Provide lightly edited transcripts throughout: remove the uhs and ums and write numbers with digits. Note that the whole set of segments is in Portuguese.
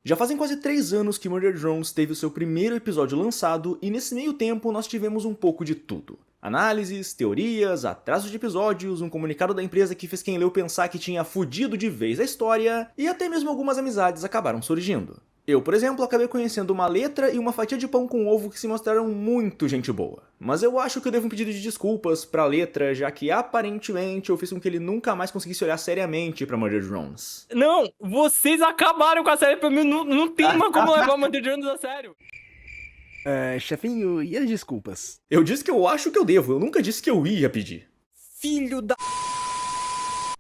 Já fazem quase 3 anos que Murder Drones teve o seu primeiro episódio lançado e nesse meio tempo nós tivemos um pouco de tudo. Análises, teorias, atrasos de episódios, um comunicado da empresa que fez quem leu pensar que tinha fudido de vez a história, e até mesmo algumas amizades acabaram surgindo. Eu, por exemplo, acabei conhecendo uma letra e uma fatia de pão com ovo que se mostraram muito gente boa. Mas eu acho que eu devo um pedido de desculpas pra letra, já que aparentemente eu fiz com que ele nunca mais conseguisse olhar seriamente pra Murder Drones. Não, vocês acabaram com a série pra mim, não tem mais como levar Murder Drones a sério. Chefinho, e as desculpas? Eu disse que eu acho que eu devo, eu nunca disse que eu ia pedir. Filho da...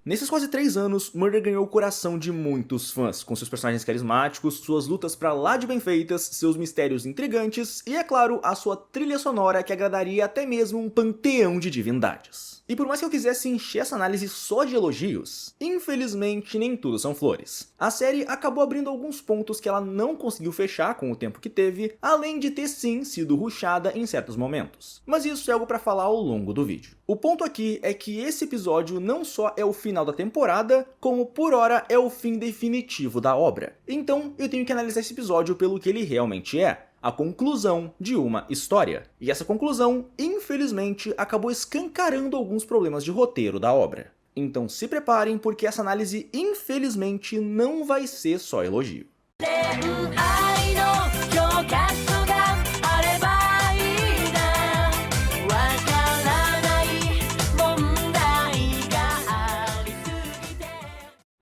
Nesses quase 3 anos, Murder ganhou o coração de muitos fãs, com seus personagens carismáticos, suas lutas pra lá de bem feitas, seus mistérios intrigantes e, é claro, a sua trilha sonora que agradaria até mesmo um panteão de divindades. E por mais que eu quisesse encher essa análise só de elogios, infelizmente nem tudo são flores. A série acabou abrindo alguns pontos que ela não conseguiu fechar com o tempo que teve, além de ter sim sido rushada em certos momentos. Mas isso é algo pra falar ao longo do vídeo. O ponto aqui é que esse episódio não só é o final da temporada, como por hora é o fim definitivo da obra. Então eu tenho que analisar esse episódio pelo que ele realmente é. A conclusão de uma história. E essa conclusão, infelizmente, acabou escancarando alguns problemas de roteiro da obra. Então se preparem, porque essa análise, infelizmente, não vai ser só elogio.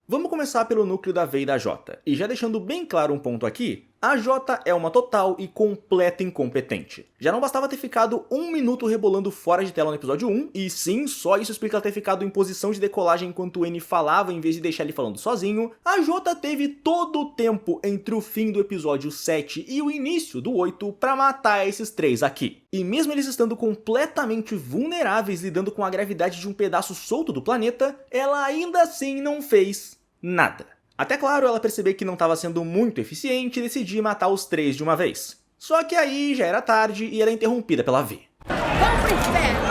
Vamos começar pelo núcleo da V e da J. E já deixando bem claro um ponto aqui, a J é uma total e completa incompetente. Já não bastava ter ficado 1 minuto rebolando fora de tela no episódio 1, e sim, só isso explica ela ter ficado em posição de decolagem enquanto o N falava em vez de deixar ele falando sozinho. A J teve todo o tempo entre o fim do episódio 7 e o início do 8 pra matar esses 3 aqui. E mesmo eles estando completamente vulneráveis lidando com a gravidade de um pedaço solto do planeta, ela ainda assim não fez nada. Até claro, ela percebeu que não estava sendo muito eficiente e decidiu matar os 3 de uma vez. Só que aí já era tarde e era interrompida pela V. Vamos pro inferno!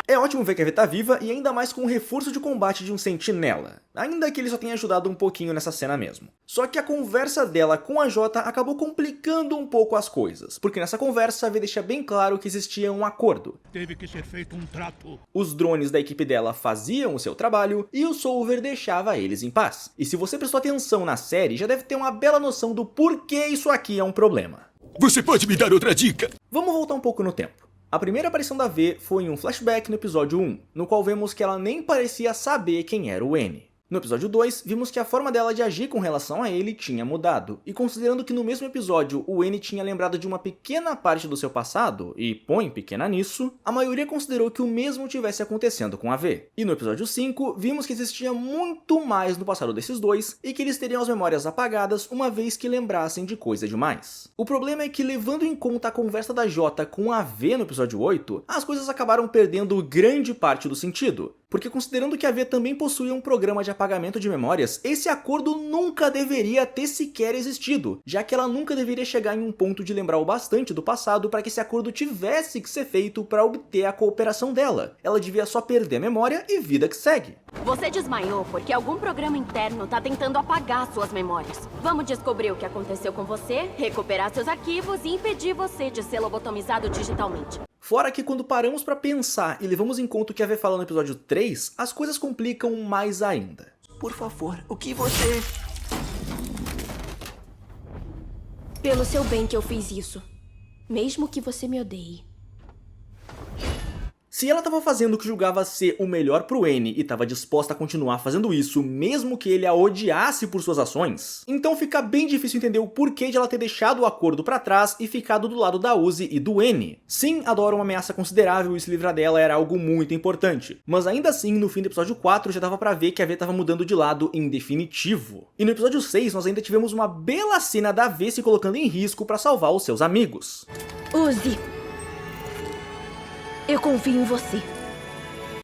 É ótimo ver que a V tá viva e ainda mais com o reforço de combate de um sentinela. Ainda que ele só tenha ajudado um pouquinho nessa cena mesmo. Só que a conversa dela com a J acabou complicando um pouco as coisas. Porque nessa conversa a V deixa bem claro que existia um acordo. Teve que ser feito um trato. Os drones da equipe dela faziam o seu trabalho e o Solver deixava eles em paz. E se você prestou atenção na série, já deve ter uma bela noção do porquê isso aqui é um problema. Você pode me dar outra dica? Vamos voltar um pouco no tempo. A primeira aparição da V foi em um flashback no episódio 1, no qual vemos que ela nem parecia saber quem era o N. No episódio 2, vimos que a forma dela de agir com relação a ele tinha mudado, e considerando que no mesmo episódio o N tinha lembrado de uma pequena parte do seu passado, e põe pequena nisso, a maioria considerou que o mesmo tivesse acontecendo com a V. E no episódio 5, vimos que existia muito mais no passado desses dois, e que eles teriam as memórias apagadas uma vez que lembrassem de coisa demais. O problema é que, levando em conta a conversa da J com a V no episódio 8, as coisas acabaram perdendo grande parte do sentido. Porque considerando que a V também possuía um programa de apagamento de memórias, esse acordo nunca deveria ter sequer existido, já que ela nunca deveria chegar em um ponto de lembrar o bastante do passado para que esse acordo tivesse que ser feito para obter a cooperação dela. Ela devia só perder a memória e vida que segue. Você desmaiou porque algum programa interno tá tentando apagar suas memórias. Vamos descobrir o que aconteceu com você, recuperar seus arquivos e impedir você de ser lobotomizado digitalmente. Fora que quando paramos pra pensar e levamos em conta o que a V fala no episódio 3, as coisas complicam mais ainda. Por favor, o que você... Pelo seu bem que eu fiz isso. Mesmo que você me odeie. Se ela estava fazendo o que julgava ser o melhor pro N e estava disposta a continuar fazendo isso, mesmo que ele a odiasse por suas ações, então fica bem difícil entender o porquê de ela ter deixado o acordo pra trás e ficado do lado da Uzi e do N. Sim, a Dora é uma ameaça considerável e se livrar dela era algo muito importante, mas ainda assim, no fim do episódio 4 já dava pra ver que a V estava mudando de lado em definitivo. E no episódio 6 nós ainda tivemos uma bela cena da V se colocando em risco pra salvar os seus amigos. Uzi, eu confio em você.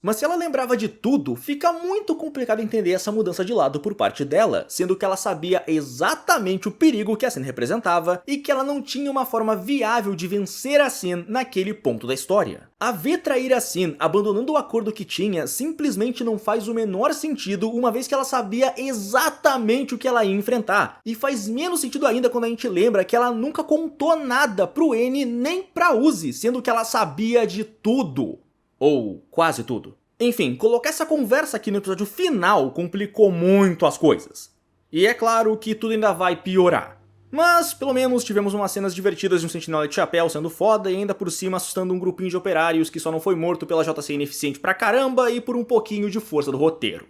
Mas se ela lembrava de tudo, fica muito complicado entender essa mudança de lado por parte dela, sendo que ela sabia exatamente o perigo que a Sin representava e que ela não tinha uma forma viável de vencer a Sin naquele ponto da história. A ver trair a Sin, abandonando o acordo que tinha, simplesmente não faz o menor sentido, uma vez que ela sabia exatamente o que ela ia enfrentar. E faz menos sentido ainda quando a gente lembra que ela nunca contou nada pro N nem pra Uzi, sendo que ela sabia de tudo. Ou quase tudo. Enfim, colocar essa conversa aqui no episódio final complicou muito as coisas. E é claro que tudo ainda vai piorar. Mas, pelo menos, tivemos umas cenas divertidas de um sentinela de chapéu sendo foda e ainda por cima assustando um grupinho de operários que só não foi morto pela JC ineficiente pra caramba e por um pouquinho de força do roteiro.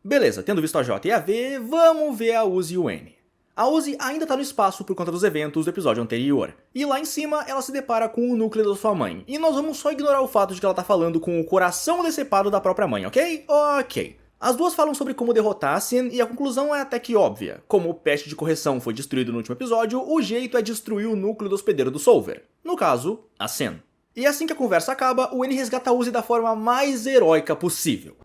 Beleza, tendo visto a J e a V, vamos ver a Uzi e o N. A Uzi ainda tá no espaço por conta dos eventos do episódio anterior, e lá em cima ela se depara com o núcleo da sua mãe, e nós vamos só ignorar o fato de que ela tá falando com o coração decepado da própria mãe, ok? Ok. As duas falam sobre como derrotar a Sin, e a conclusão é até que óbvia. Como o patch de correção foi destruído no último episódio, o jeito é destruir o núcleo do hospedeiro do Solver. No caso, a Sin. E assim que a conversa acaba, o N resgata a Uzi da forma mais heróica possível.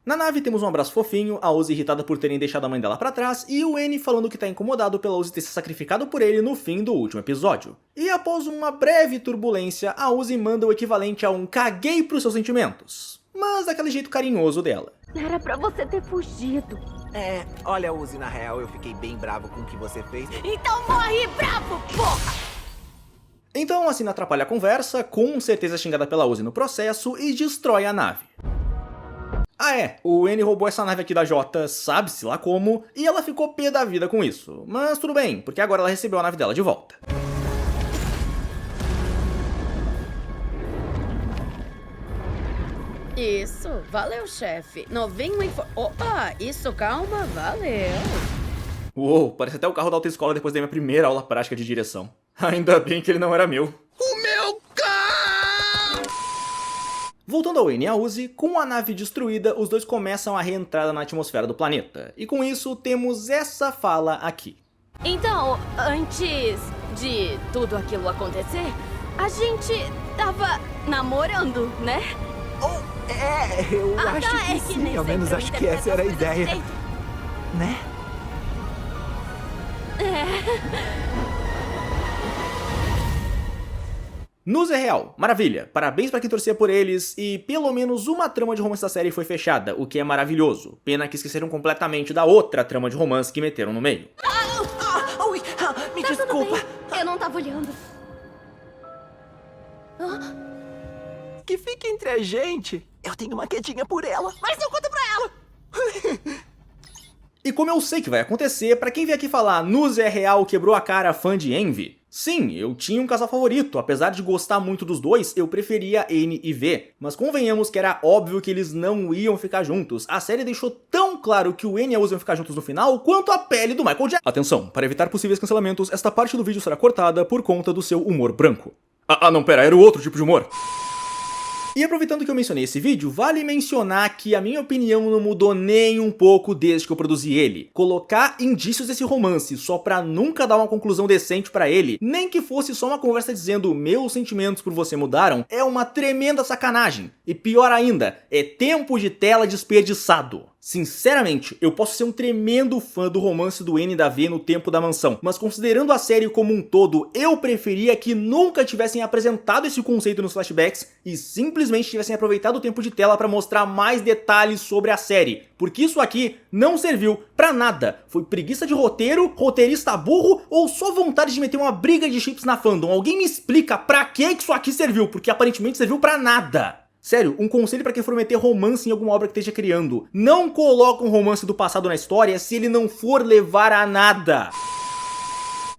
Na nave temos um abraço fofinho, a Uzi irritada por terem deixado a mãe dela pra trás, e o N falando que tá incomodado pela Uzi ter se sacrificado por ele no fim do último episódio. E após uma breve turbulência, a Uzi manda o equivalente a um caguei pros seus sentimentos. Mas daquele jeito carinhoso dela. Era pra você ter fugido. Olha, Uzi, na real, eu fiquei bem bravo com o que você fez. Então morre bravo, porra! Então a Sin atrapalha a conversa, com certeza xingada pela Uzi no processo, e destrói a nave. Ah o N roubou essa nave aqui da J, sabe-se lá como, e ela ficou pé da vida com isso. Mas tudo bem, porque agora ela recebeu a nave dela de volta. Isso, valeu, chefe. Novinho em... Opa, isso, calma, valeu. Uou, parece até o carro da autoescola depois da minha primeira aula prática de direção. Ainda bem que ele não era meu. O meu carro! Voltando ao N e a Uzi, com a nave destruída, os dois começam a reentrada na atmosfera do planeta. E com isso, temos essa fala aqui. Então, antes de tudo aquilo acontecer, a gente tava namorando, né? Eu acho que sim, nem ao menos sempre acho que essa era a interpreto as coisas ideia, direito. né? Nus é real, maravilha, parabéns pra quem torcia por eles, e pelo menos uma trama de romance da série foi fechada, o que é maravilhoso. Pena que esqueceram completamente da outra trama de romance que meteram no meio. Me desculpa. Eu não tava olhando. Que fique entre a gente. Eu tenho uma quedinha por ela, mas não conta pra ela. E como eu sei que vai acontecer, pra quem vier aqui falar Nus é real, quebrou a cara, fã de Envy, sim, eu tinha um casal favorito, apesar de gostar muito dos dois, eu preferia N e V. Mas convenhamos que era óbvio que eles não iam ficar juntos. A série deixou tão claro que o N e a Uzi iam ficar juntos no final, quanto a pele do Michael Jackson. Atenção, para evitar possíveis cancelamentos, esta parte do vídeo será cortada por conta do seu humor branco. Não, pera, era o outro tipo de humor. E aproveitando que eu mencionei esse vídeo, vale mencionar que a minha opinião não mudou nem um pouco desde que eu produzi ele. Colocar indícios desse romance só pra nunca dar uma conclusão decente pra ele, nem que fosse só uma conversa dizendo meus sentimentos por você mudaram, é uma tremenda sacanagem. E pior ainda, é tempo de tela desperdiçado. Sinceramente, eu posso ser um tremendo fã do romance do N e da V no Tempo da Mansão, mas considerando a série como um todo, eu preferia que nunca tivessem apresentado esse conceito nos flashbacks e simplesmente tivessem aproveitado o tempo de tela pra mostrar mais detalhes sobre a série, porque isso aqui não serviu pra nada. Foi preguiça de roteiro, roteirista burro ou só vontade de meter uma briga de chips na fandom. Alguém me explica pra que isso aqui serviu, porque aparentemente serviu pra nada. Sério, um conselho pra quem for meter romance em alguma obra que esteja criando: não coloca um romance do passado na história se ele não for levar a nada.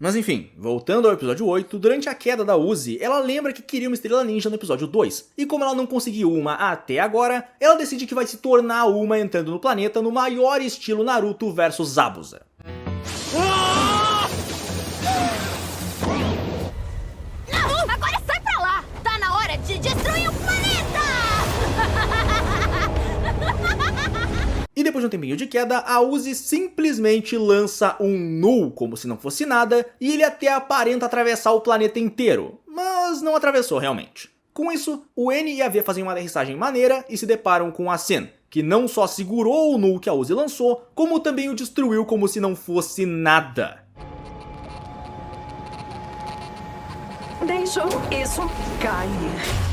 Mas enfim, voltando ao episódio 8, durante a queda da Uzi, ela lembra que queria uma estrela ninja no episódio 2, e como ela não conseguiu uma até agora, ela decide que vai se tornar uma entrando no planeta no maior estilo Naruto vs Zabuza. Não, agora sai pra lá! Tá na hora de destruir o planeta! E depois depois de um tempinho de queda, a Uzi simplesmente lança um null como se não fosse nada, e ele até aparenta atravessar o planeta inteiro, mas não atravessou realmente. Com isso, o N e a V fazem uma aterrissagem maneira e se deparam com a Sin, que não só segurou o null que a Uzi lançou, como também o destruiu como se não fosse nada. Deixou isso cair.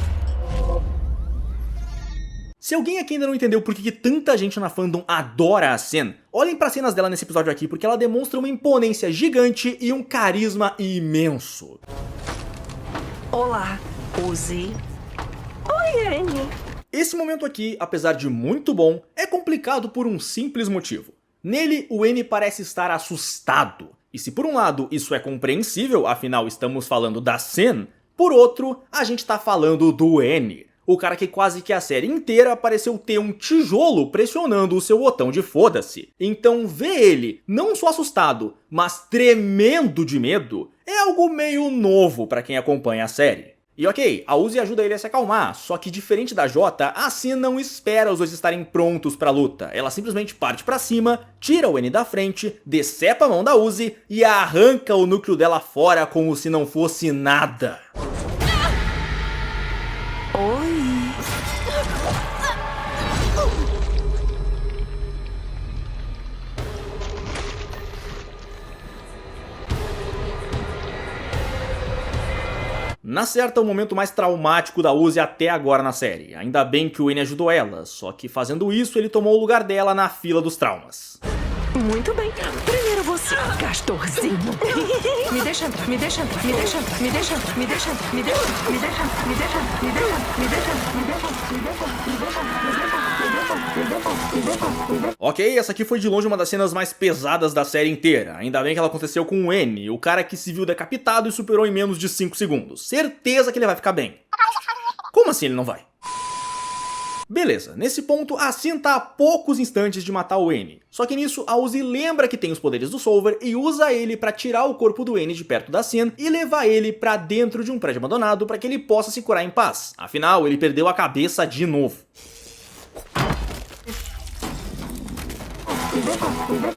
Se alguém aqui ainda não entendeu por que tanta gente na fandom adora a Sin, olhem para as cenas dela nesse episódio aqui, porque ela demonstra uma imponência gigante e um carisma imenso. Olá, Uzi. Oi, Annie. Esse momento aqui, apesar de muito bom, é complicado por um simples motivo. Nele, o N parece estar assustado. E se por um lado isso é compreensível, afinal estamos falando da Sin, por outro, a gente tá falando do N. O cara que quase que a série inteira pareceu ter um tijolo pressionando o seu botão de foda-se. Então ver ele não só assustado, mas tremendo de medo, é algo meio novo pra quem acompanha a série. E ok, a Uzi ajuda ele a se acalmar, só que diferente da Jota, a Sin não espera os dois estarem prontos pra luta. Ela simplesmente parte pra cima, tira o N da frente, decepa a mão da Uzi e arranca o núcleo dela fora como se não fosse nada. Oi. Na certa, o momento mais traumático da Uzi até agora na série. Ainda bem que o N ajudou ela, só que fazendo isso ele tomou o lugar dela na fila dos traumas. Muito bem. Primeiro você, castorzinho. Me deixa entrar, me deixa entrar, me deixa entrar, me deixa entrar, me deixa entrar, me deixa entrar, me deixa entrar, me deixa entrar, me deixa entrar, me deixa entrar, me deixa entrar, me deixa entrar, me deixa entrar, me deixa entrar. Ok, essa aqui foi de longe uma das cenas mais pesadas da série inteira. Ainda bem que ela aconteceu com o N, o cara que se viu decapitado e superou em menos de 5 segundos. Certeza que ele vai ficar bem. Como assim ele não vai? Beleza, nesse ponto a Sin tá a poucos instantes de matar o N. Só que nisso a Uzi lembra que tem os poderes do Solver e usa ele pra tirar o corpo do N de perto da Sin e levar ele pra dentro de um prédio abandonado pra que ele possa se curar em paz. Afinal, ele perdeu a cabeça de novo.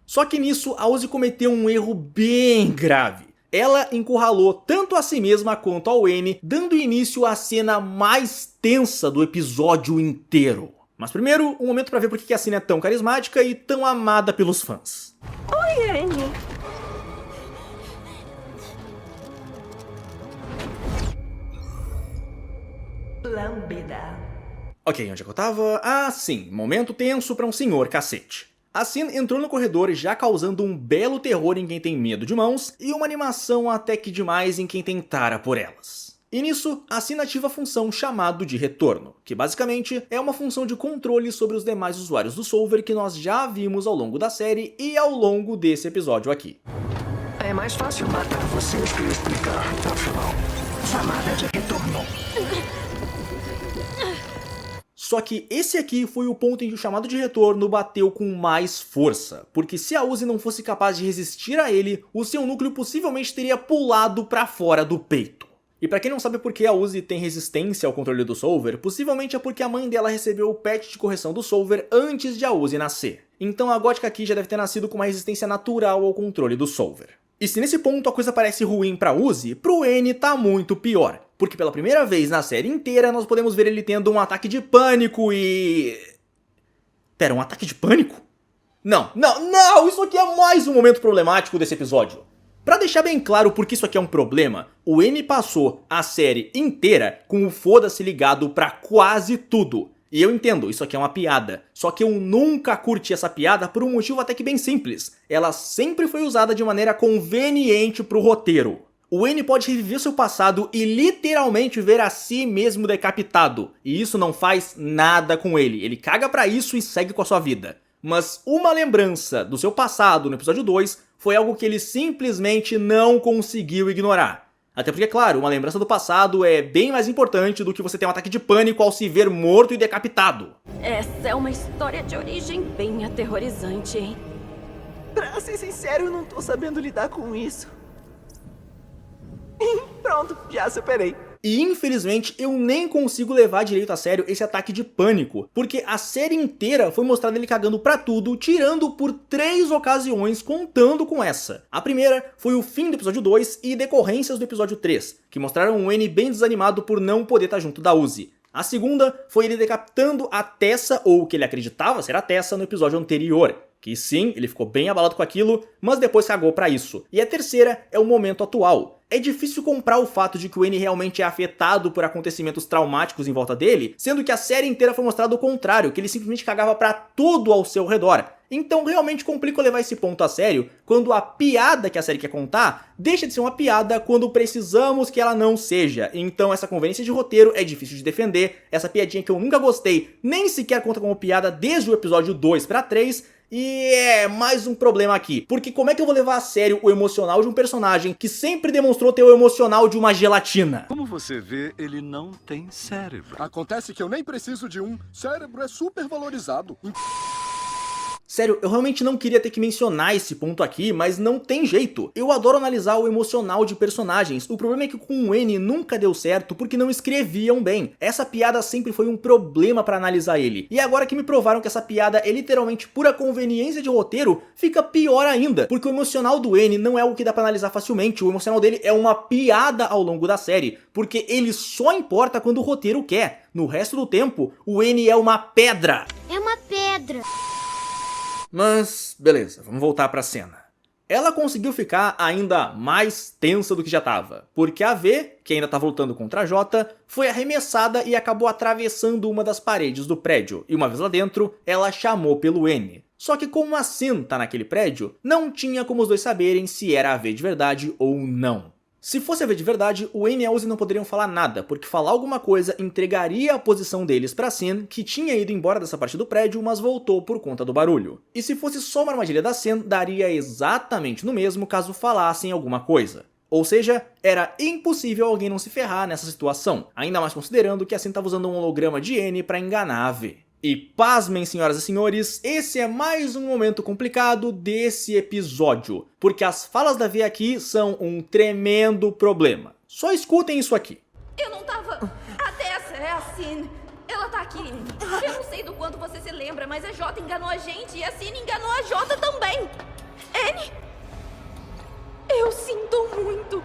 Só que nisso a Uzi cometeu um erro bem grave. Ela encurralou tanto a si mesma quanto ao N, dando início à cena mais tensa do episódio inteiro. Mas primeiro, um momento pra ver por que a Sin é tão carismática e tão amada pelos fãs. Oi, Annie. Lambida. Ok, onde é que eu tava? Ah, sim, momento tenso pra um senhor cacete. A Sin entrou no corredor já causando um belo terror em quem tem medo de mãos e uma animação até que demais em quem tem tara por elas. E nisso, a Sin ativa a função chamado de retorno, que basicamente é uma função de controle sobre os demais usuários do Solver que nós já vimos ao longo da série e ao longo desse episódio aqui. É mais fácil matar vocês que explicar, afinal. Chamada de retorno. Só que esse aqui foi o ponto em que o chamado de retorno bateu com mais força, porque se a Uzi não fosse capaz de resistir a ele, o seu núcleo possivelmente teria pulado pra fora do peito. E pra quem não sabe por que a Uzi tem resistência ao controle do Solver, possivelmente é porque a mãe dela recebeu o patch de correção do Solver antes de a Uzi nascer. Então a Gótica aqui já deve ter nascido com uma resistência natural ao controle do Solver. E se nesse ponto a coisa parece ruim pra Uzi, pro N tá muito pior. Porque pela primeira vez na série inteira nós podemos ver ele tendo um ataque de pânico e... Pera, um ataque de pânico? Não, isso aqui é mais um momento problemático desse episódio. Pra deixar bem claro por que isso aqui é um problema, o N passou a série inteira com o foda-se ligado pra quase tudo. E eu entendo, isso aqui é uma piada, só que eu nunca curti essa piada por um motivo até que bem simples. Ela sempre foi usada de maneira conveniente pro roteiro. O N pode reviver seu passado e literalmente ver a si mesmo decapitado, e isso não faz nada com ele, ele caga pra isso e segue com a sua vida. Mas uma lembrança do seu passado no episódio 2 foi algo que ele simplesmente não conseguiu ignorar. Até porque, claro, uma lembrança do passado é bem mais importante do que você ter um ataque de pânico ao se ver morto e decapitado. Essa é uma história de origem bem aterrorizante, hein? Pra ser sincero, eu não tô sabendo lidar com isso. Pronto, já superei. E infelizmente eu nem consigo levar direito a sério esse ataque de pânico, porque a série inteira foi mostrada ele cagando pra tudo, tirando por 3 ocasiões contando com essa. A primeira foi o fim do episódio 2 e decorrências do episódio 3, que mostraram o N bem desanimado por não poder estar junto da Uzi. A segunda foi ele decapitando a Tessa, ou o que ele acreditava ser a Tessa, no episódio anterior. Que sim, ele ficou bem abalado com aquilo, mas depois cagou pra isso. E a terceira é o momento atual. É difícil comprar o fato de que o N realmente é afetado por acontecimentos traumáticos em volta dele, sendo que a série inteira foi mostrado o contrário, que ele simplesmente cagava pra tudo ao seu redor. Então realmente complica levar esse ponto a sério quando a piada que a série quer contar deixa de ser uma piada quando precisamos que ela não seja. Então essa conveniência de roteiro é difícil de defender, essa piadinha que eu nunca gostei nem sequer conta como piada desde o episódio 2 pra 3, e é mais um problema aqui, porque como é que eu vou levar a sério o emocional de um personagem que sempre demonstrou ter o emocional de uma gelatina? Como você vê, ele não tem cérebro. Acontece que eu nem preciso de um. Cérebro é super valorizado. Sério, eu realmente não queria ter que mencionar esse ponto aqui, mas não tem jeito. Eu adoro analisar o emocional de personagens. O problema é que com o N nunca deu certo porque não escreviam bem. Essa piada sempre foi um problema pra analisar ele. E agora que me provaram que essa piada é literalmente pura conveniência de roteiro, fica pior ainda. Porque o emocional do N não é algo que dá pra analisar facilmente. O emocional dele é uma piada ao longo da série. Porque ele só importa quando o roteiro quer. No resto do tempo, o N é uma pedra. É uma pedra. Mas, beleza, vamos voltar pra cena. Ela conseguiu ficar ainda mais tensa do que já tava, porque a V, que ainda tava lutando contra a J, foi arremessada e acabou atravessando uma das paredes do prédio, e uma vez lá dentro, ela chamou pelo N. Só que como a Sin tá naquele prédio, não tinha como os dois saberem se era a V de verdade ou não. Se fosse a V de verdade, o N e a Uzi não poderiam falar nada, porque falar alguma coisa entregaria a posição deles pra Sin, que tinha ido embora dessa parte do prédio, mas voltou por conta do barulho. E se fosse só uma armadilha da Sin, daria exatamente no mesmo caso falassem alguma coisa. Ou seja, era impossível alguém não se ferrar nessa situação, ainda mais considerando que a Sin estava usando um holograma de N pra enganar a V. E pasmem, senhoras e senhores, esse é mais um momento complicado desse episódio, porque as falas da V aqui são um tremendo problema. Só escutem isso aqui. Eu não tava... A Tessa é a Sin. Ela tá aqui. Eu não sei do quanto você se lembra, mas a Jota enganou a gente e a Sin enganou a Jota também. N? Eu sinto muito.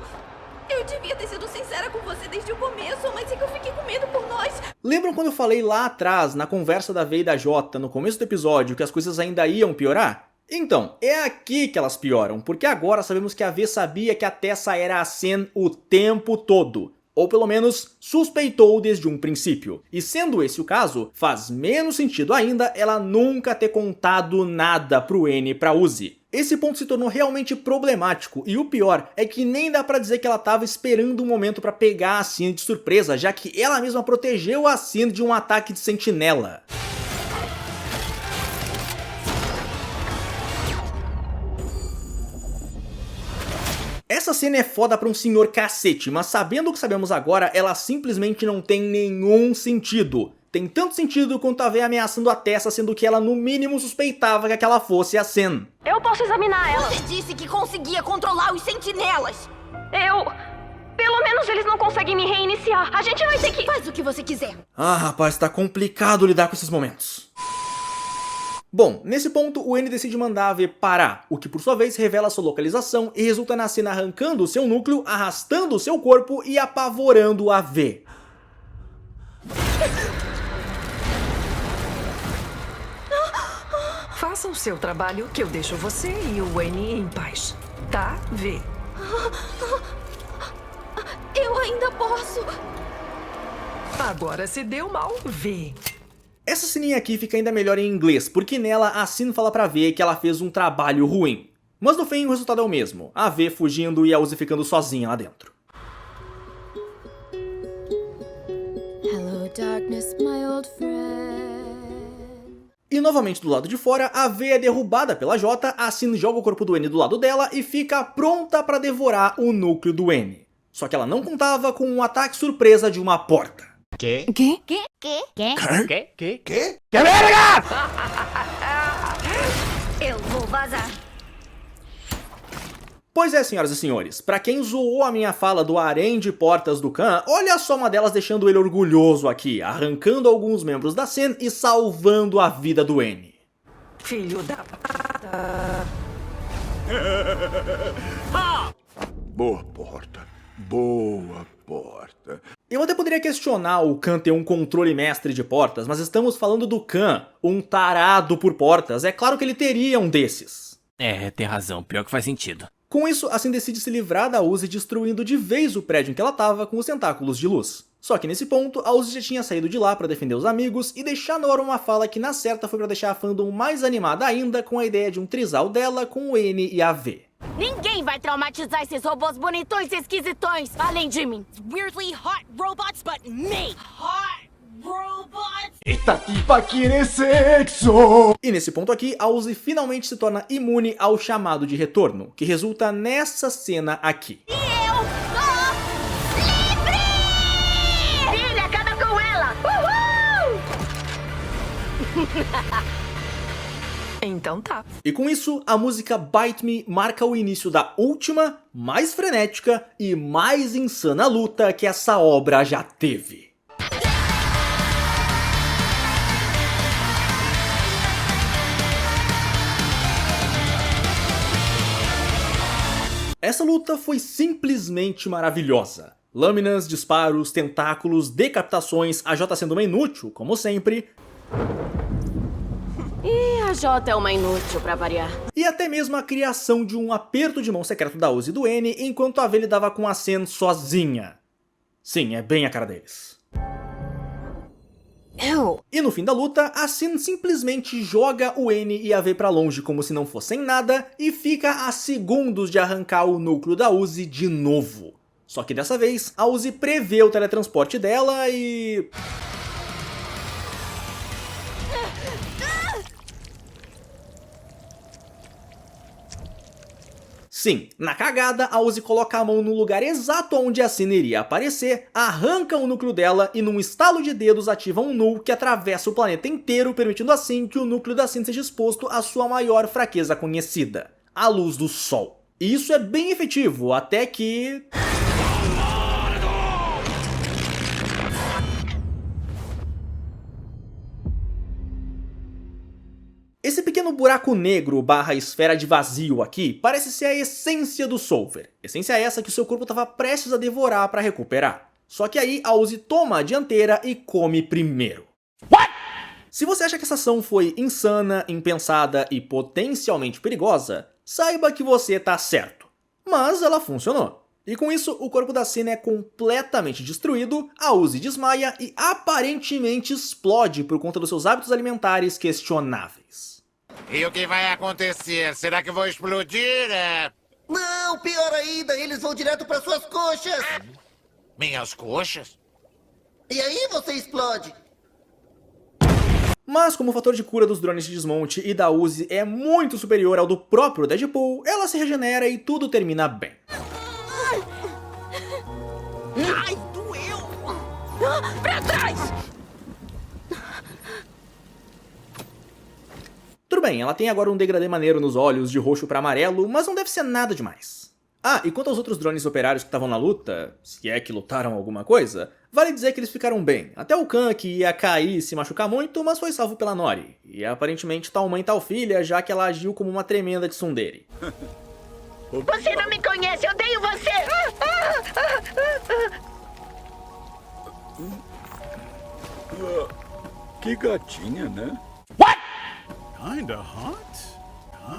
Eu devia ter sido sincera com você desde o começo, mas é que eu fiquei com medo por nós. Lembram quando eu falei lá atrás, na conversa da V e da J, no começo do episódio, que as coisas ainda iam piorar? Então, é aqui que elas pioram, porque agora sabemos que a V sabia que a Tessa era a Sin o tempo todo. Ou pelo menos suspeitou desde um princípio. E sendo esse o caso, faz menos sentido ainda ela nunca ter contado nada pro N e pra Uzi. Esse ponto se tornou realmente problemático, e o pior é que nem dá pra dizer que ela tava esperando um momento pra pegar a Sin de surpresa, já que ela mesma protegeu a Sin de um ataque de sentinela. Essa cena é foda pra um senhor cacete, mas sabendo o que sabemos agora, ela simplesmente não tem nenhum sentido. Tem tanto sentido quanto a V ameaçando a Tessa, sendo que ela no mínimo suspeitava que aquela fosse a Sin. Eu posso examinar ela. Você disse que conseguia controlar os sentinelas. Pelo menos eles não conseguem me reiniciar. A gente vai ter que... Faz o que você quiser. Ah, rapaz, tá complicado lidar com esses momentos. Bom, nesse ponto o N decide mandar a V parar, o que por sua vez revela sua localização e resulta na cena arrancando o seu núcleo, arrastando o seu corpo e apavorando a V. Faça o seu trabalho que eu deixo você e o N em paz. Tá, V? Eu ainda posso. Agora se deu mal, V. Essa ceninha aqui fica ainda melhor em inglês, porque nela a Sin fala pra V que ela fez um trabalho ruim. Mas no fim o resultado é o mesmo, a V fugindo e a Uzi ficando sozinha lá dentro. Hello, darkness, my old friend. E novamente do lado de fora, a V é derrubada pela J, a Sin joga o corpo do N do lado dela e fica pronta pra devorar o núcleo do N. Só que ela não contava com um ataque surpresa de uma porta. Que merda! Eu vou vazar. Pois é, senhoras e senhores, pra quem zoou a minha fala do harém de portas do Khan, olha só uma delas deixando ele orgulhoso aqui, arrancando alguns membros da Sen e salvando a vida do N. Filho da... Boa porta. Boa porta. Eu até poderia questionar o Khan ter um controle mestre de portas, mas estamos falando do Khan, um tarado por portas. É claro que ele teria um desses. É, tem razão. Pior que faz sentido. Com isso, a Sin decide se livrar da Uzi, destruindo de vez o prédio em que ela estava com os tentáculos de luz. Só que nesse ponto, a Uzi já tinha saído de lá para defender os amigos e deixar na hora uma fala que na certa foi para deixar a fandom mais animada ainda com a ideia de um trisal dela com o N e a V. Ninguém vai traumatizar esses robôs bonitões e esquisitões, além de mim. Weirdly hot robots, but me. Hot robots? Está aqui pra querer sexo! E nesse ponto aqui, a Uzi finalmente se torna imune ao chamado de retorno, que resulta nessa cena aqui. E eu sou livre! Filha, acaba com ela! Uhul! Então tá. E com isso, a música Bite Me marca o início da última, mais frenética e mais insana luta que essa obra já teve. Essa luta foi simplesmente maravilhosa. Lâminas, disparos, tentáculos, decapitações, a J sendo uma inútil, como sempre. E a J é uma inútil pra variar. E até mesmo a criação de um aperto de mão secreto da Uzi e do N, enquanto a V lidava com a Sen sozinha. Sim, é bem a cara deles. E no fim da luta, a Sin simplesmente joga o N e a V pra longe como se não fossem nada e fica a segundos de arrancar o núcleo da Uzi de novo. Só que dessa vez, a Uzi prevê o teletransporte dela e... Sim, na cagada, a Uzi coloca a mão no lugar exato onde a Sin iria aparecer, arranca o núcleo dela e num estalo de dedos ativa um null que atravessa o planeta inteiro, permitindo assim que o núcleo da Sin seja exposto à sua maior fraqueza conhecida, a luz do Sol. E isso é bem efetivo, até que... Esse pequeno buraco negro barra esfera de vazio aqui parece ser a essência do Solver. Essência essa que o seu corpo estava prestes a devorar para recuperar. Só que aí a Uzi toma a dianteira e come primeiro. What? Se você acha que essa ação foi insana, impensada e potencialmente perigosa, saiba que você tá certo. Mas ela funcionou. E com isso, o corpo da Sin é completamente destruído, a Uzi desmaia e aparentemente explode por conta dos seus hábitos alimentares questionáveis. E o que vai acontecer? Será que vou explodir? Não, pior ainda, eles vão direto para suas coxas. Minhas coxas? E aí você explode. Mas como o fator de cura dos drones de desmonte e da Uzi é muito superior ao do próprio Deadpool, ela se regenera e tudo termina bem. Ai, doeu! Pra trás! Tudo bem, ela tem agora um degradê maneiro nos olhos de roxo pra amarelo, mas não deve ser nada demais. Ah, e quanto aos outros drones operários que estavam na luta, se é que lutaram alguma coisa, vale dizer que eles ficaram bem. Até o Khan, que ia cair e se machucar muito, mas foi salvo pela Nori. E aparentemente tal mãe tal filha, já que ela agiu como uma tremenda tsundere. Você não me conhece, eu odeio você! Que gatinha, né? What? Kinda hot?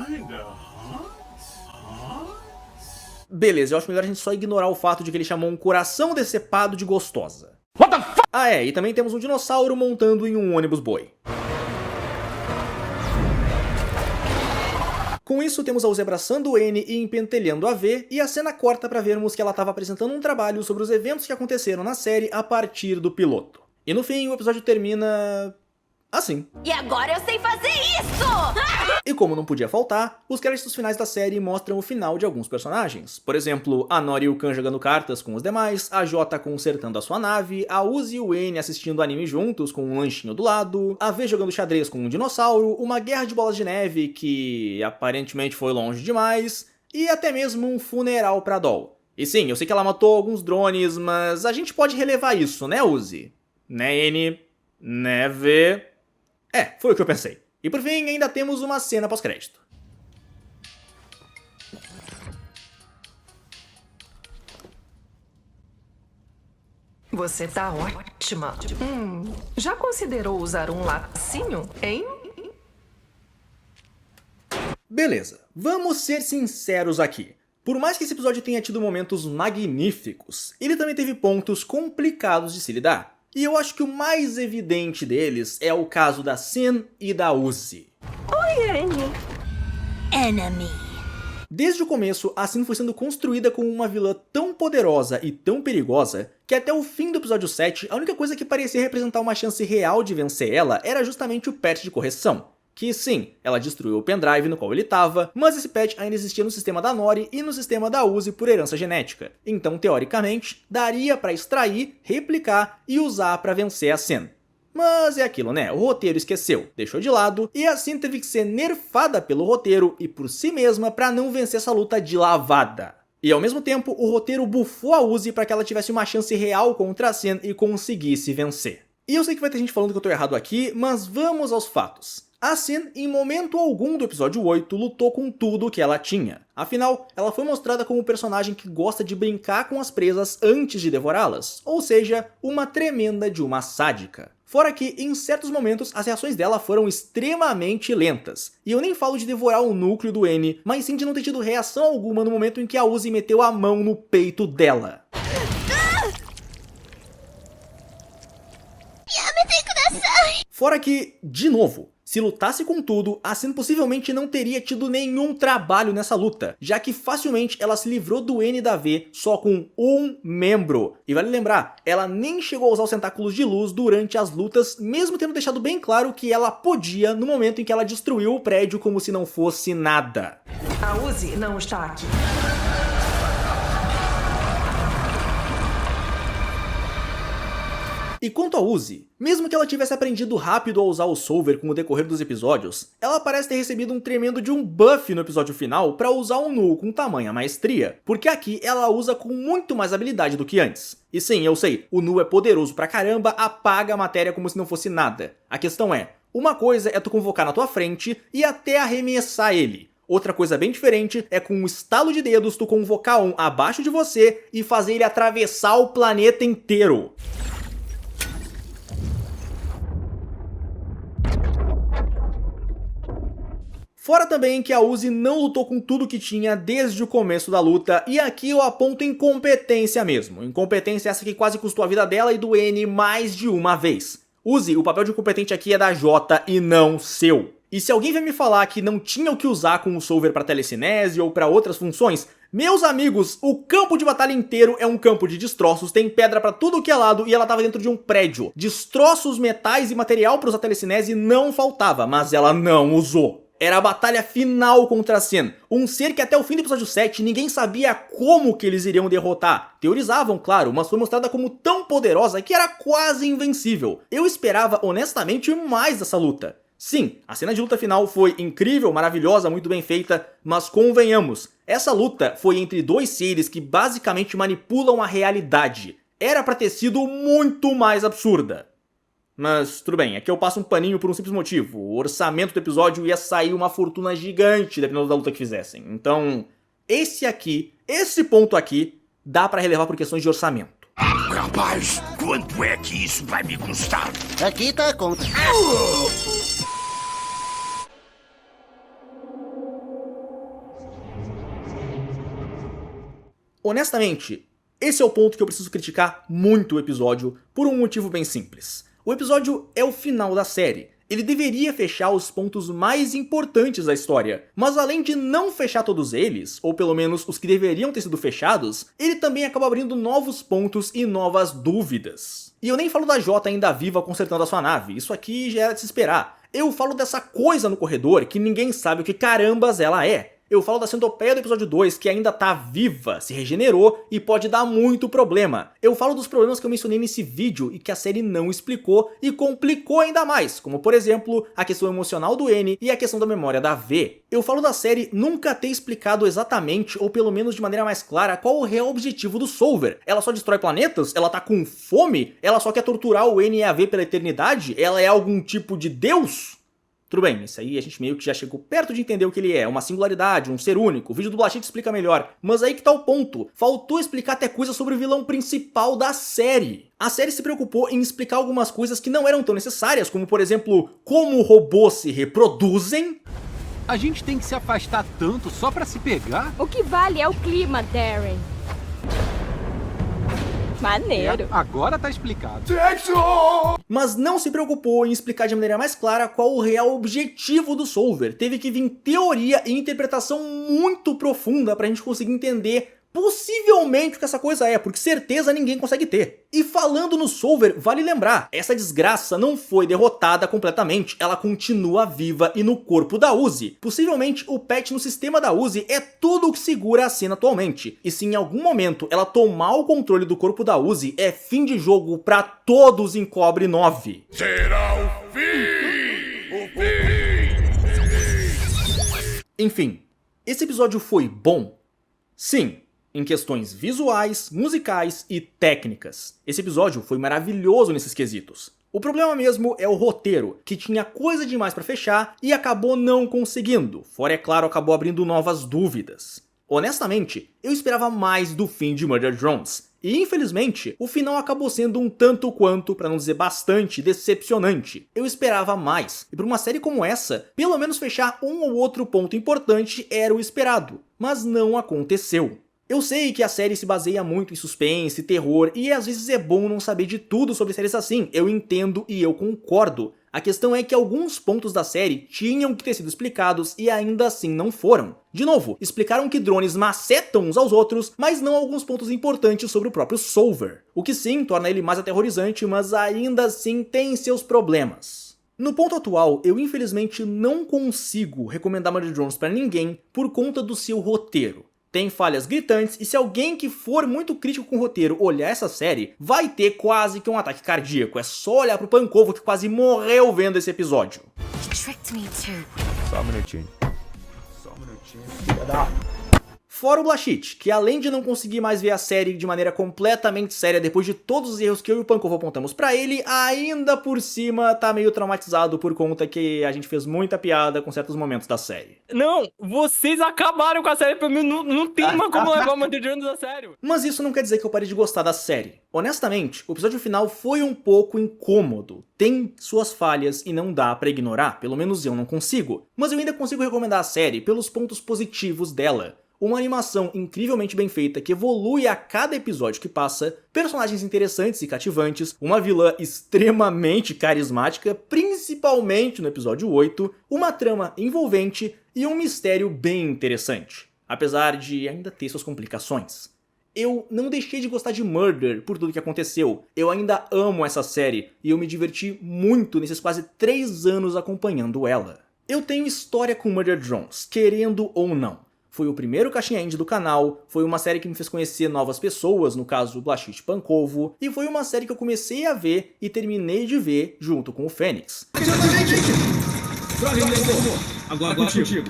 Kinda hot? Beleza, eu acho melhor a gente só ignorar o fato de que ele chamou um coração decepado de gostosa. What the f***? Ah é, e também temos um dinossauro montando em um ônibus boi. Com isso, temos a Uzi abraçando o N e empentelhando a V, e a cena corta pra vermos que ela estava apresentando um trabalho sobre os eventos que aconteceram na série a partir do piloto. E no fim, o episódio termina... assim. E agora eu sei fazer isso! E como não podia faltar, os créditos finais da série mostram o final de alguns personagens. Por exemplo, a Nori e o Khan jogando cartas com os demais, a J consertando a sua nave, a Uzi e o N assistindo anime juntos com um lanchinho do lado, a V jogando xadrez com um dinossauro, uma guerra de bolas de neve que aparentemente foi longe demais, e até mesmo um funeral pra Doll. E sim, eu sei que ela matou alguns drones, mas a gente pode relevar isso, né, Uzi? Né, N? Né, V? Foi o que eu pensei. E por fim, ainda temos uma cena pós-crédito. Você tá ótima. Já considerou usar um lacinho, hein? Beleza, vamos ser sinceros aqui. Por mais que esse episódio tenha tido momentos magníficos, ele também teve pontos complicados de se lidar. E eu acho que o mais evidente deles é o caso da Sin e da Uzi. Oi, Annie. Enemy. Desde o começo, a Sin foi sendo construída como uma vilã tão poderosa e tão perigosa que até o fim do episódio 7, a única coisa que parecia representar uma chance real de vencer ela era justamente o patch de correção. Que sim, ela destruiu o pendrive no qual ele estava, mas esse patch ainda existia no sistema da Nori e no sistema da Uzi por herança genética. Então, teoricamente, daria pra extrair, replicar e usar pra vencer a Sin. Mas é aquilo, né? O roteiro esqueceu, deixou de lado, e a Sin teve que ser nerfada pelo roteiro e por si mesma pra não vencer essa luta de lavada. E ao mesmo tempo, o roteiro bufou a Uzi pra que ela tivesse uma chance real contra a Sin e conseguisse vencer. E eu sei que vai ter gente falando que eu tô errado aqui, mas vamos aos fatos. A Sin, em momento algum do episódio 8, lutou com tudo que ela tinha. Afinal, ela foi mostrada como um personagem que gosta de brincar com as presas antes de devorá-las, ou seja, uma tremenda de uma sádica. Fora que, em certos momentos, as reações dela foram extremamente lentas. E eu nem falo de devorar o núcleo do N, mas sim de não ter tido reação alguma no momento em que a Uzi meteu a mão no peito dela. Fora que, de novo, se lutasse com tudo, a Sin possivelmente não teria tido nenhum trabalho nessa luta, já que facilmente ela se livrou do N e da V só com um membro. E vale lembrar, ela nem chegou a usar os tentáculos de luz durante as lutas, mesmo tendo deixado bem claro que ela podia no momento em que ela destruiu o prédio como se não fosse nada. A Uzi não está aqui. E quanto a Uzi, mesmo que ela tivesse aprendido rápido a usar o Solver com o decorrer dos episódios, ela parece ter recebido um tremendo de um buff no episódio final para usar o Nu com tamanha maestria, porque aqui ela usa com muito mais habilidade do que antes. E sim, eu sei, o Nu é poderoso pra caramba, apaga a matéria como se não fosse nada. A questão é, uma coisa é tu convocar na tua frente e até arremessar ele. Outra coisa bem diferente é com um estalo de dedos tu convocar um abaixo de você e fazer ele atravessar o planeta inteiro. Fora também que a Uzi não lutou com tudo que tinha desde o começo da luta, e aqui eu aponto incompetência mesmo. Incompetência essa que quase custou a vida dela e do N mais de uma vez. Uzi, o papel de incompetente aqui é da Jota e não seu. E se alguém vier me falar que não tinha o que usar com o Solver pra telecinese ou pra outras funções, meus amigos, o campo de batalha inteiro é um campo de destroços, tem pedra pra tudo que é lado e ela tava dentro de um prédio. Destroços, metais e material pra usar telecinese não faltava, mas ela não usou. Era a batalha final contra a Sin, um ser que até o fim do episódio 7 ninguém sabia como que eles iriam derrotar. Teorizavam, claro, mas foi mostrada como tão poderosa que era quase invencível. Eu esperava honestamente mais dessa luta. Sim, a cena de luta final foi incrível, maravilhosa, muito bem feita, mas convenhamos, essa luta foi entre dois seres que basicamente manipulam a realidade. Era pra ter sido muito mais absurda. Mas tudo bem, aqui eu passo um paninho por um simples motivo. O orçamento do episódio ia sair uma fortuna gigante dependendo da luta que fizessem. Então, esse ponto aqui, dá pra relevar por questões de orçamento. Rapaz, quanto é que isso vai me custar? Aqui tá a conta. Honestamente, esse é o ponto que eu preciso criticar muito o episódio, por um motivo bem simples. O episódio é o final da série. Ele deveria fechar os pontos mais importantes da história, mas além de não fechar todos eles, ou pelo menos os que deveriam ter sido fechados, ele também acaba abrindo novos pontos e novas dúvidas. E eu nem falo da Jota ainda viva consertando a sua nave, isso aqui já era de se esperar. Eu falo dessa coisa no corredor que ninguém sabe o que carambas ela é. Eu falo da centopeia do episódio 2, que ainda tá viva, se regenerou e pode dar muito problema. Eu falo dos problemas que eu mencionei nesse vídeo e que a série não explicou e complicou ainda mais, como por exemplo, a questão emocional do N e a questão da memória da V. Eu falo da série nunca ter explicado exatamente, ou pelo menos de maneira mais clara, qual o real objetivo do Solver. Ela só destrói planetas? Ela tá com fome? Ela só quer torturar o N e a V pela eternidade? Ela é algum tipo de deus? Tudo bem, isso aí a gente meio que já chegou perto de entender o que ele é, uma singularidade, um ser único. O vídeo do Blachit explica melhor, mas aí que tá o ponto. Faltou explicar até coisa sobre o vilão principal da série. A série se preocupou em explicar algumas coisas que não eram tão necessárias, como por exemplo, como robôs se reproduzem. A gente tem que se afastar tanto só pra se pegar? O que vale é o clima, Darren. Maneiro. Agora tá explicado. Mas não se preocupou em explicar de maneira mais clara qual o real objetivo do Solver. Teve que vir teoria e interpretação muito profunda pra gente conseguir entender possivelmente o que essa coisa é, porque certeza ninguém consegue ter. E falando no Solver, vale lembrar, essa desgraça não foi derrotada completamente, ela continua viva e no corpo da Uzi. Possivelmente o patch no sistema da Uzi é tudo o que segura a cena atualmente. E se em algum momento ela tomar o controle do corpo da Uzi, é fim de jogo pra todos em Cobre 9. Será o fim! O fim! Enfim, esse episódio foi bom? Sim. Em questões visuais, musicais e técnicas. Esse episódio foi maravilhoso nesses quesitos. O problema mesmo é o roteiro, que tinha coisa demais pra fechar e acabou não conseguindo, fora é claro acabou abrindo novas dúvidas. Honestamente, eu esperava mais do fim de Murder Drones, e infelizmente o final acabou sendo um tanto quanto, pra não dizer bastante, decepcionante. Eu esperava mais, e pra uma série como essa, pelo menos fechar um ou outro ponto importante era o esperado, mas não aconteceu. Eu sei que a série se baseia muito em suspense, terror, e às vezes é bom não saber de tudo sobre séries assim, eu entendo e eu concordo. A questão é que alguns pontos da série tinham que ter sido explicados e ainda assim não foram. De novo, explicaram que drones macetam uns aos outros, mas não alguns pontos importantes sobre o próprio Solver. O que sim torna ele mais aterrorizante, mas ainda assim tem seus problemas. No ponto atual, eu infelizmente não consigo recomendar Murder Drones pra ninguém por conta do seu roteiro. Tem falhas gritantes e se alguém que for muito crítico com o roteiro olhar essa série, vai ter quase que um ataque cardíaco. É só olhar pro Pankovo que quase morreu vendo esse episódio. Só um minutinho. Fora o Blachit, que além de não conseguir mais ver a série de maneira completamente séria depois de todos os erros que eu e o Pankovo apontamos pra ele, ainda por cima tá meio traumatizado por conta que a gente fez muita piada com certos momentos da série. Não, vocês acabaram com a série pra mim, não tem mais como levar o Murder Drones a sério. Mas isso não quer dizer que eu parei de gostar da série. Honestamente, o episódio final foi um pouco incômodo. Tem suas falhas e não dá pra ignorar, pelo menos eu não consigo. Mas eu ainda consigo recomendar a série pelos pontos positivos dela. Uma animação incrivelmente bem feita que evolui a cada episódio que passa, personagens interessantes e cativantes, uma vilã extremamente carismática, principalmente no episódio 8, uma trama envolvente e um mistério bem interessante, apesar de ainda ter suas complicações. Eu não deixei de gostar de Murder por tudo que aconteceu, eu ainda amo essa série e eu me diverti muito nesses quase 3 anos acompanhando ela. Eu tenho história com Murder Drones, querendo ou não. Foi o primeiro caixinha indie do canal, foi uma série que me fez conhecer novas pessoas, no caso Blachit Pankovo, e foi uma série que eu comecei a ver e terminei de ver junto com o Fênix. Agora contigo.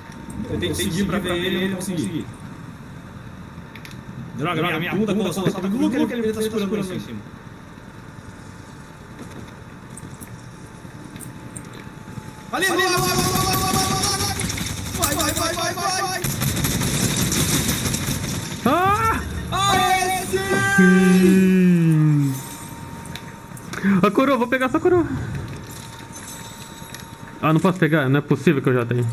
Eu tenho que seguir pra ver ele, eu não consegui. Droga, minha bunda começou a passar do Luke, ele tá segurando lá em cima. Ali! Vai! Ah! Sim! A coroa, vou pegar essa coroa. Ah, não posso pegar? Não é possível que eu já tenho.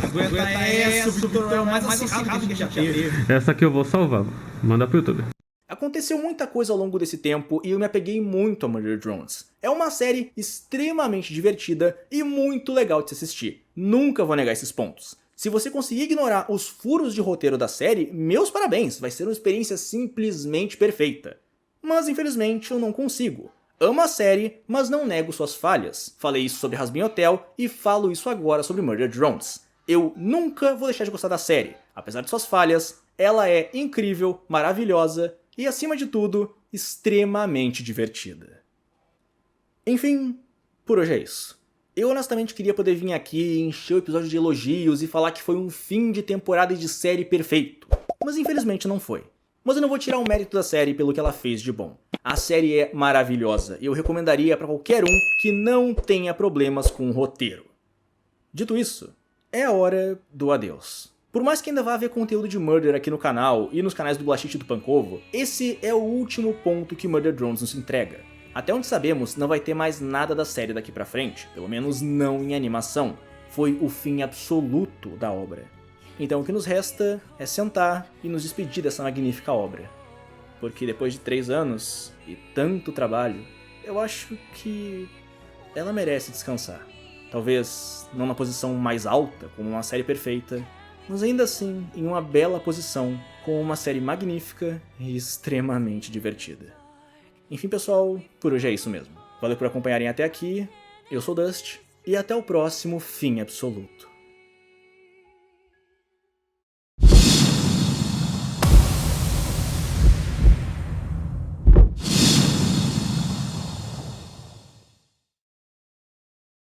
Aguenta essa, Victor, é o mais acessível que a gente já teve. Essa aqui eu vou salvar. Manda pro YouTube. Aconteceu muita coisa ao longo desse tempo e eu me apeguei muito a Murder Drones. É uma série extremamente divertida e muito legal de se assistir. Nunca vou negar esses pontos. Se você conseguir ignorar os furos de roteiro da série, meus parabéns, vai ser uma experiência simplesmente perfeita. Mas infelizmente eu não consigo. Amo a série, mas não nego suas falhas. Falei isso sobre Hazbin Hotel e falo isso agora sobre Murder Drones. Eu nunca vou deixar de gostar da série. Apesar de suas falhas, ela é incrível, maravilhosa e, acima de tudo, extremamente divertida. Enfim, por hoje é isso. Eu honestamente queria poder vir aqui e encher o episódio de elogios e falar que foi um fim de temporada e de série perfeito. Mas infelizmente não foi. Mas eu não vou tirar o mérito da série pelo que ela fez de bom. A série é maravilhosa e eu recomendaria para qualquer um que não tenha problemas com o roteiro. Dito isso, é a hora do adeus. Por mais que ainda vá haver conteúdo de Murder aqui no canal e nos canais do Blachit e do Pancovo, esse é o último ponto que Murder Drones nos entrega. Até onde sabemos, não vai ter mais nada da série daqui pra frente, pelo menos não em animação. Foi o fim absoluto da obra. Então o que nos resta é sentar e nos despedir dessa magnífica obra. Porque depois de 3 anos e tanto trabalho, eu acho que ela merece descansar. Talvez não na posição mais alta, como uma série perfeita, mas ainda assim em uma bela posição, com uma série magnífica e extremamente divertida. Enfim, pessoal, por hoje é isso mesmo. Valeu por acompanharem até aqui, eu sou Dust, e até o próximo Fim Absoluto.